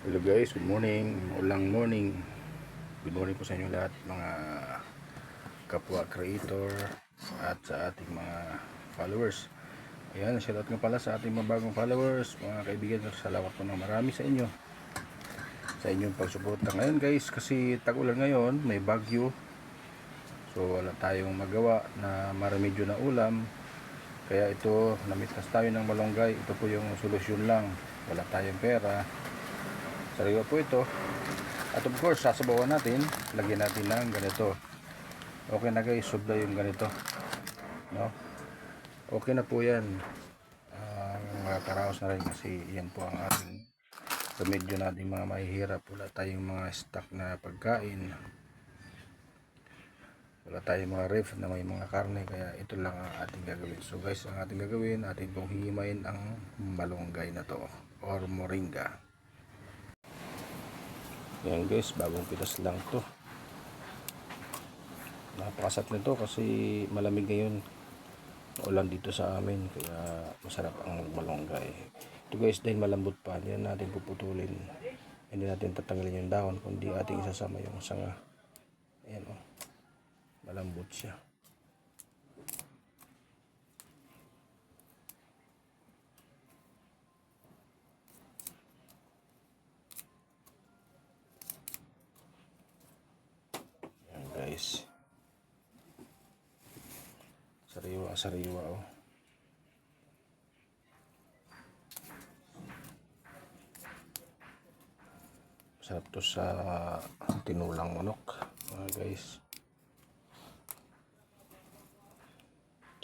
Hello guys, good morning, ulang morning. Good morning po sa inyo lahat mga kapwa creator at sa ating mga followers. Ayan, shoutout nga pala sa ating mga bagong followers, mga kaibigan. Salamat po ng marami sa inyo sa inyong pagsuporta ngayon guys, kasi tag-ulan ngayon, may bagyo. So wala tayong magawa na maramedyo na ulam. Kaya ito, namitas tayo ng malunggay. Ito po yung solusyon lang. Wala tayong pera. Sariwa po ito. At of course, sasabawan natin, lagyan natin ng ganito. Okay na guys, sobra yung ganito. No? Okay na po yan. Makakaraos na rin kasi yan po ang ating remedyo natin mga mahihirap. Wala tayong mga stock na pagkain. Wala tayong mga ref na may mga karne. Kaya ito lang ang ating gagawin. So guys, ang ating gagawin, ating pong hihimayin ang malunggay na to or moringa. Yan guys, bagong pitas lang to. Napakasarap nito kasi malamig ngayon, ulan dito sa amin, kaya masarap ang malunggay. Ito guys, dahil malambot pa, hindi natin puputulin, hindi natin tatanggalin yung dahon, kundi ating isasama yung sanga. Ayan o, malambot siya. Ayan guys, sariwa sariwa o. Sarap to sa tinulang manok mga guys,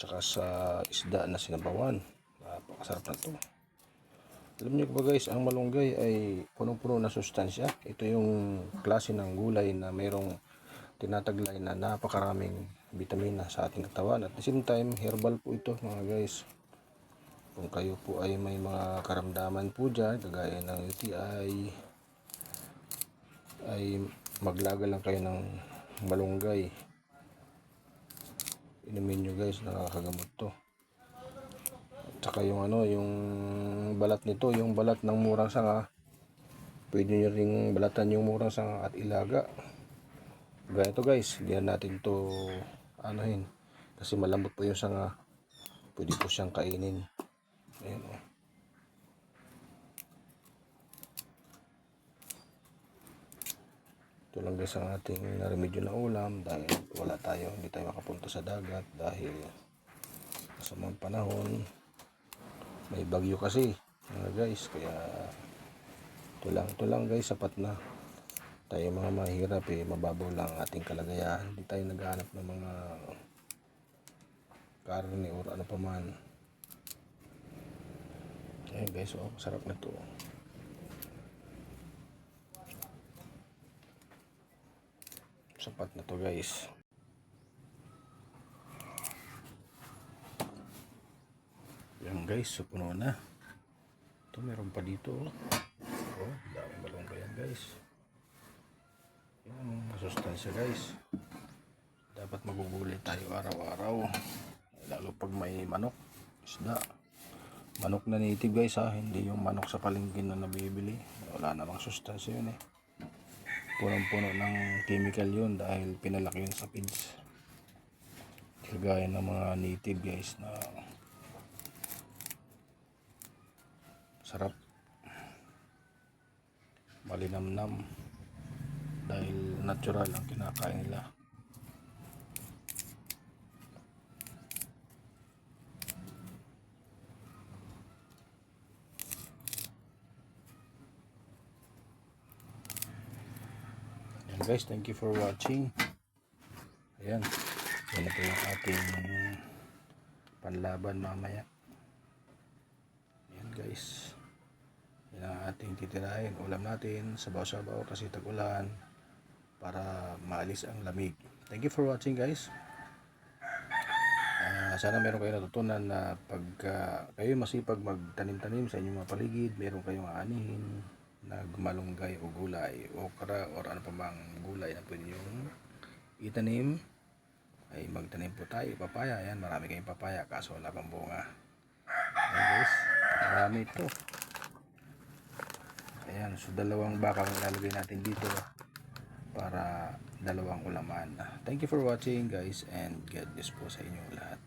tsaka sa isda na sinabawan. Napakasarap na to. Alam niyo ba guys, ang malunggay ay punong-puno na sustansya. Ito yung klase ng gulay na mayroong tinataglay na napakaraming vitamina sa ating katawan. At the same time, herbal po ito mga guys. Kung kayo po ay may mga karamdaman po dyan, kagaya ng UTI, ay maglaga lang kayo ng malunggay. Inumin nyo guys, nakakagamot to. Tsaka yung yung balat nito, yung balat ng murang sanga, pwede nyo ring balatan yung murang sanga at ilaga. Ganito guys, hindi na natin to anuhin kasi malambot po yung sanga. Pwede po siyang kainin. Ayan o. Ito lang guys ang ating remedyo na ulam dahil wala tayo, hindi tayo makapunta sa dagat dahil sa mga panahon may bagyo kasi mga guys. Kaya ito lang guys, sapat na. Tayo mga mahirap mababaw lang ating kalagayan. Hindi tayo naghahanap ng mga karne or ano pa man. Ayan guys, oh, sarap na to. Sapat na to guys. Yan guys, so puno na. Ito meron pa dito. Oh, dami malunggay yan guys. Yan, masustansya guys. Dapat magugulay tayo araw-araw. Lalo pag may manok, isda. Manok na native guys ha, hindi yung manok sa palengke na nabibili. Wala namang sustansya yun eh. Punong-puno ng chemical yun dahil pinalaki yun sa feeds. Kagaya ng mga native guys na sarap, malinamnam dahil natural ang kinakain nila. Ayan guys, thank you for watching. Ayan, yan na po yung ating panlaban mamaya. Ayan guys, yan ang ating titirahin. Ulam natin, sabaw-sabaw kasi tag-ulan para maalis ang lamig. Thank you for watching guys. Sana meron kayo natutunan na pag kayo masipag magtanim-tanim sa inyong mga paligid, meron kayong aanihin na malunggay o gulay, okra or ano pa bang gulay na pwede yung itanim, ay magtanim po tayo. Papaya, yan, marami kayong papaya kaso wala pang bunga. Ayan guys, marami ito. Ayan. Ayan, so dalawang baka ang ilalagay natin dito para dalawang ulaman. Thank you for watching guys, and God bless po sa inyo lahat.